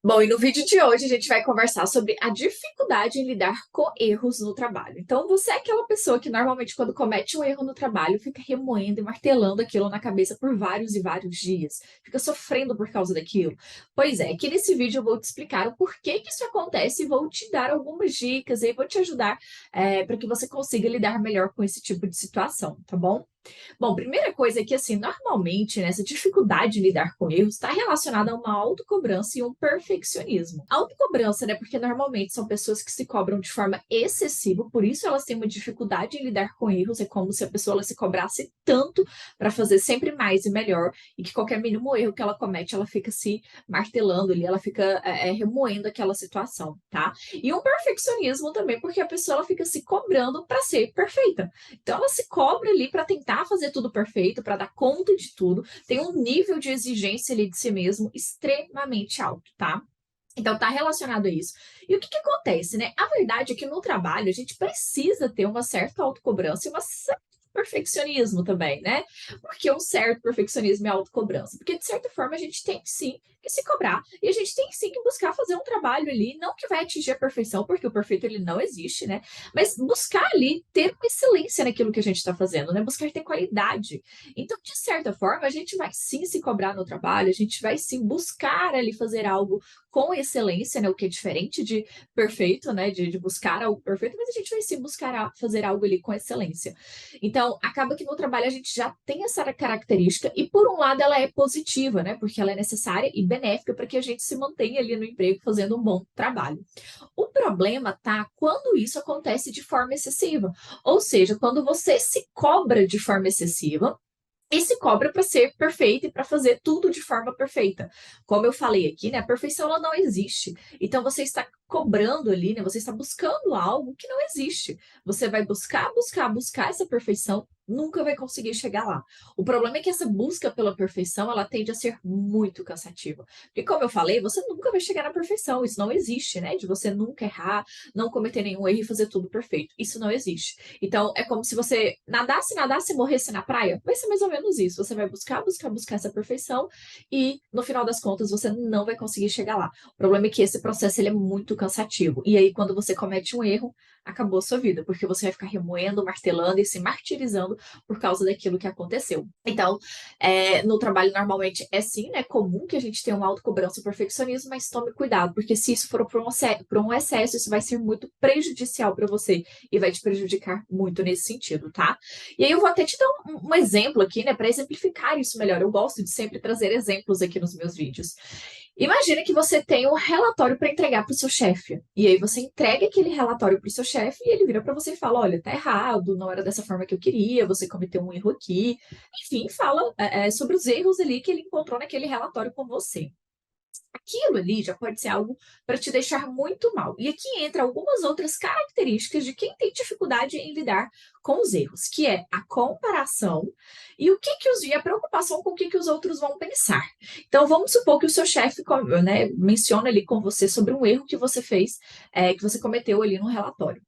Bom, e no vídeo de hoje a gente vai conversar sobre a dificuldade em lidar com erros no trabalho. Então, você é aquela pessoa que normalmente, quando comete um erro no trabalho, fica remoendo e martelando aquilo na cabeça por vários e vários dias, fica sofrendo por causa daquilo. Pois é, aqui nesse vídeo eu vou te explicar o porquê que isso acontece e vou te dar algumas dicas e vou te ajudar para que você consiga lidar melhor com esse tipo de situação, tá bom? Bom, primeira coisa é que, assim, normalmente, né, essa dificuldade de lidar com erros está relacionada a uma autocobrança e um perfeccionismo. Autocobrança, né, porque normalmente são pessoas que se cobram de forma excessiva, por isso elas têm uma dificuldade em lidar com erros, é como se a pessoa ela se cobrasse tanto para fazer sempre mais e melhor, e que qualquer mínimo erro que ela comete, ela fica se martelando ali, ela fica remoendo aquela situação, tá? E um perfeccionismo também, porque a pessoa ela fica se cobrando para ser perfeita. Então ela se cobra ali para tentar fazer tudo perfeito, para dar conta de tudo, tem um nível de exigência ali de si mesmo extremamente alto, tá? Então tá relacionado a isso. E o que que acontece, né? A verdade é que no trabalho a gente precisa ter uma certa autocobrança e uma certa perfeccionismo também, né? Porque um certo perfeccionismo é autocobrança, porque de certa forma a gente tem sim que se cobrar e a gente tem sim que buscar fazer um trabalho ali, não que vai atingir a perfeição, porque o perfeito ele não existe, né? Mas buscar ali ter uma excelência naquilo que a gente está fazendo, né? Buscar ter qualidade. Então, de certa forma, a gente vai sim se cobrar no trabalho, a gente vai sim buscar ali fazer algo com excelência, né? O que é diferente de perfeito, né? De buscar algo perfeito, mas a gente vai sim buscar fazer algo ali com excelência. Então, acaba que no trabalho a gente já tem essa característica, e por um lado ela é positiva, né? Porque ela é necessária e benéfica para que a gente se mantenha ali no emprego fazendo um bom trabalho. O problema tá quando isso acontece de forma excessiva. Ou seja, quando você se cobra de forma excessiva, e se cobra para ser perfeita e para fazer tudo de forma perfeita. Como eu falei aqui, né, a perfeição ela não existe. Então você está cobrando ali, né, você está buscando algo que não existe. Você vai buscar, buscar, buscar essa perfeição, nunca vai conseguir chegar lá. O problema é que essa busca pela perfeição, ela tende a ser muito cansativa. Porque como eu falei, você nunca vai chegar na perfeição, isso não existe, né? De você nunca errar, não cometer nenhum erro e fazer tudo perfeito. Isso não existe. Então, é como se você nadasse, nadasse e morresse na praia. Vai ser mais ou menos isso. Você vai buscar, buscar, buscar essa perfeição e, no final das contas, você não vai conseguir chegar lá. O problema é que esse processo ele é muito cansativo. E aí, quando você comete um erro, acabou a sua vida, porque você vai ficar remoendo, martelando e se martirizando por causa daquilo que aconteceu. Então, no trabalho, normalmente, é sim, né, comum que a gente tenha uma autocobrança e perfeccionismo, mas tome cuidado, porque se isso for por um excesso, isso vai ser muito prejudicial para você e vai te prejudicar muito nesse sentido, tá? E aí eu vou até te dar um exemplo aqui, né, para exemplificar isso melhor. Eu gosto de sempre trazer exemplos aqui nos meus vídeos. Imagina que você tem um relatório para entregar para o seu chefe. E aí você entrega aquele relatório para o seu chefe e ele vira para você e fala: olha, tá errado, não era dessa forma que eu queria, você cometeu um erro aqui. Enfim, fala sobre os erros ali que ele encontrou naquele relatório com você. Aquilo ali já pode ser algo para te deixar muito mal. E aqui entra algumas outras características de quem tem dificuldade em lidar com os erros, que é a comparação e o que que e a preocupação com o que que os outros vão pensar. Então vamos supor que o seu chefe, né, menciona ali com você sobre um erro que você fez, que você cometeu ali no relatório.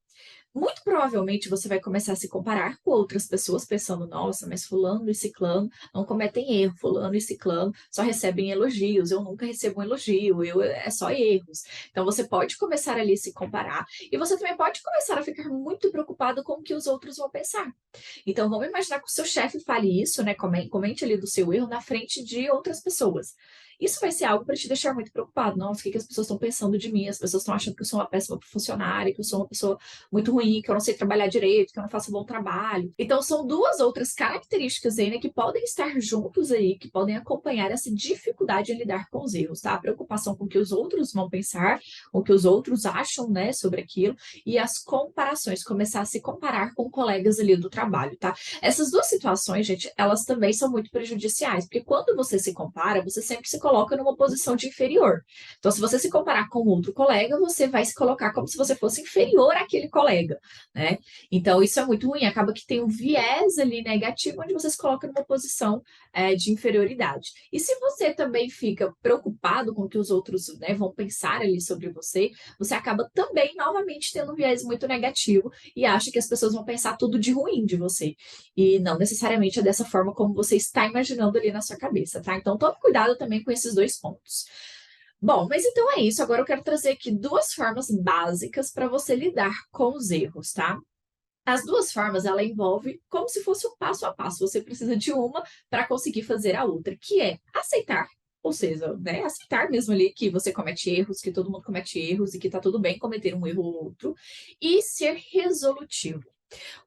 Muito provavelmente você vai começar a se comparar com outras pessoas, pensando: nossa, mas fulano e ciclano não cometem erro, fulano e ciclano só recebem elogios, eu nunca recebo um elogio, é só erros. Então você pode começar ali a se comparar, e você também pode começar a ficar muito preocupado com o que os outros vão pensar. Então vamos imaginar que o seu chefe fale isso, né? Comente ali do seu erro na frente de outras pessoas. Isso vai ser algo para te deixar muito preocupado. Nossa, o que que as pessoas estão pensando de mim? As pessoas estão achando que eu sou uma péssima funcionária, que eu sou uma pessoa muito ruim, que eu não sei trabalhar direito, que eu não faço um bom trabalho. Então, são duas outras características aí, né, que podem estar juntos aí, que podem acompanhar essa dificuldade em lidar com os erros, tá? A preocupação com o que os outros vão pensar, com o que os outros acham, né, sobre aquilo, e as comparações, começar a se comparar com colegas ali do trabalho, tá? Essas duas situações, gente, elas também são muito prejudiciais, porque quando você se compara, você sempre se coloca numa posição de inferior. Então, se você se comparar com outro colega, você vai se colocar como se você fosse inferior àquele colega, né? Então, isso é muito ruim, acaba que tem um viés ali negativo, onde você se coloca numa posição de inferioridade. E se você também fica preocupado com o que os outros, né, vão pensar ali sobre você, você acaba também, novamente, tendo um viés muito negativo e acha que as pessoas vão pensar tudo de ruim de você. E não necessariamente é dessa forma como você está imaginando ali na sua cabeça, tá? Então, tome cuidado também com esses dois pontos. Bom, mas então é isso. Agora eu quero trazer aqui duas formas básicas para você lidar com os erros, tá? As duas formas, ela envolve como se fosse um passo a passo. Você precisa de uma para conseguir fazer a outra, que é aceitar. Ou seja, né, aceitar mesmo ali que você comete erros, que todo mundo comete erros e que tá tudo bem cometer um erro ou outro, e ser resolutivo.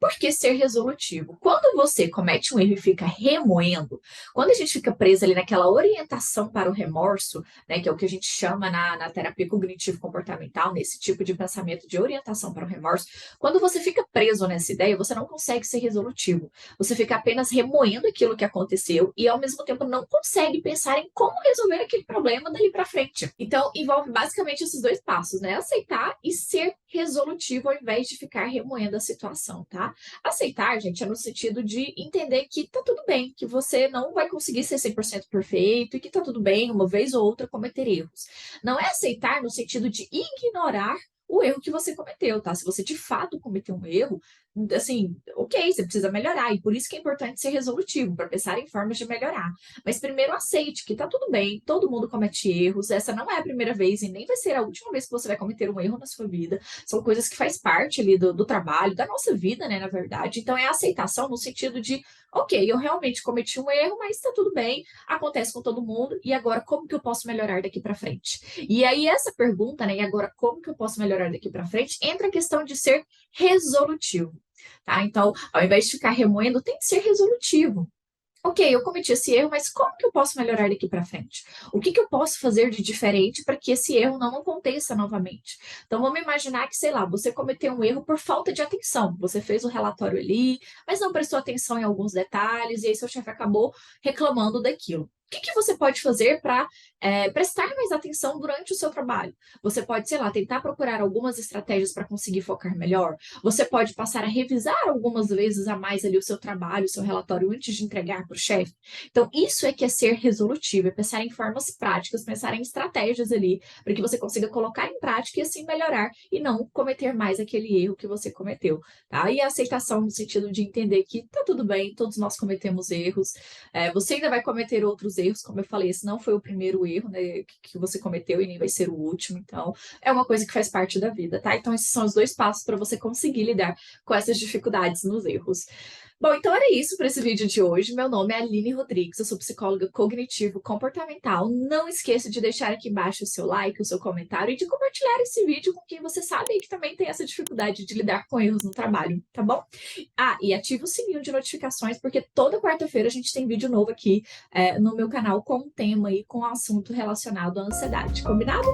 Por que ser resolutivo? Quando você comete um erro e fica remoendo, quando a gente fica preso ali naquela orientação para o remorso, né, que é o que a gente chama na terapia cognitivo-comportamental, nesse tipo de pensamento de orientação para o remorso, quando você fica preso nessa ideia, você não consegue ser resolutivo. Você fica apenas remoendo aquilo que aconteceu e, ao mesmo tempo, não consegue pensar em como resolver aquele problema dali para frente. Então, envolve basicamente esses dois passos, né? Aceitar e ser resolutivo ao invés de ficar remoendo a situação, tá? Aceitar, gente, é no sentido de entender que tá tudo bem, que você não vai conseguir ser 100% perfeito e que tá tudo bem, uma vez ou outra, cometer erros. Não é aceitar no sentido de ignorar o erro que você cometeu, tá? Se você de fato cometeu um erro, assim, ok, você precisa melhorar, e por isso que é importante ser resolutivo, para pensar em formas de melhorar. Mas primeiro aceite que tá tudo bem, todo mundo comete erros, essa não é a primeira vez e nem vai ser a última vez que você vai cometer um erro na sua vida. São coisas que faz parte ali do trabalho, da nossa vida, né, na verdade. Então é a aceitação no sentido de, ok, eu realmente cometi um erro, mas tá tudo bem, acontece com todo mundo, e agora como que eu posso melhorar daqui para frente? E aí essa pergunta, né, e agora como que eu posso melhorar daqui para frente, entra a questão de ser resolutivo, tá? Então, ao invés de ficar remoendo, tem que ser resolutivo. Ok, eu cometi esse erro, mas como que eu posso melhorar daqui para frente? O que que eu posso fazer de diferente para que esse erro não aconteça novamente? Então, vamos imaginar que, sei lá, você cometeu um erro por falta de atenção. Você fez o relatório ali, mas não prestou atenção em alguns detalhes, e aí seu chefe acabou reclamando daquilo. O que que você pode fazer para prestar mais atenção durante o seu trabalho? Você pode, sei lá, tentar procurar algumas estratégias para conseguir focar melhor. Você pode passar a revisar algumas vezes a mais ali o seu trabalho, o seu relatório antes de entregar para o chefe. Então, isso é que é ser resolutivo, é pensar em formas práticas, pensar em estratégias ali, para que você consiga colocar em prática e assim melhorar e não cometer mais aquele erro que você cometeu, tá? E a aceitação no sentido de entender que tá tudo bem, todos nós cometemos erros, você ainda vai cometer outros erros, como eu falei, esse não foi o primeiro erro, né, que você cometeu e nem vai ser o último, então é uma coisa que faz parte da vida, tá? Então, esses são os dois passos para você conseguir lidar com essas dificuldades nos erros. Bom, então era isso para esse vídeo de hoje. Meu nome é Aline Rodrigues, eu sou psicóloga cognitivo-comportamental. Não esqueça de deixar aqui embaixo o seu like, o seu comentário e de compartilhar esse vídeo com quem você sabe que também tem essa dificuldade de lidar com erros no trabalho, tá bom? Ah, e ative o sininho de notificações, porque toda quarta-feira a gente tem vídeo novo aqui no meu canal com um tema e com um assunto relacionado à ansiedade, combinado?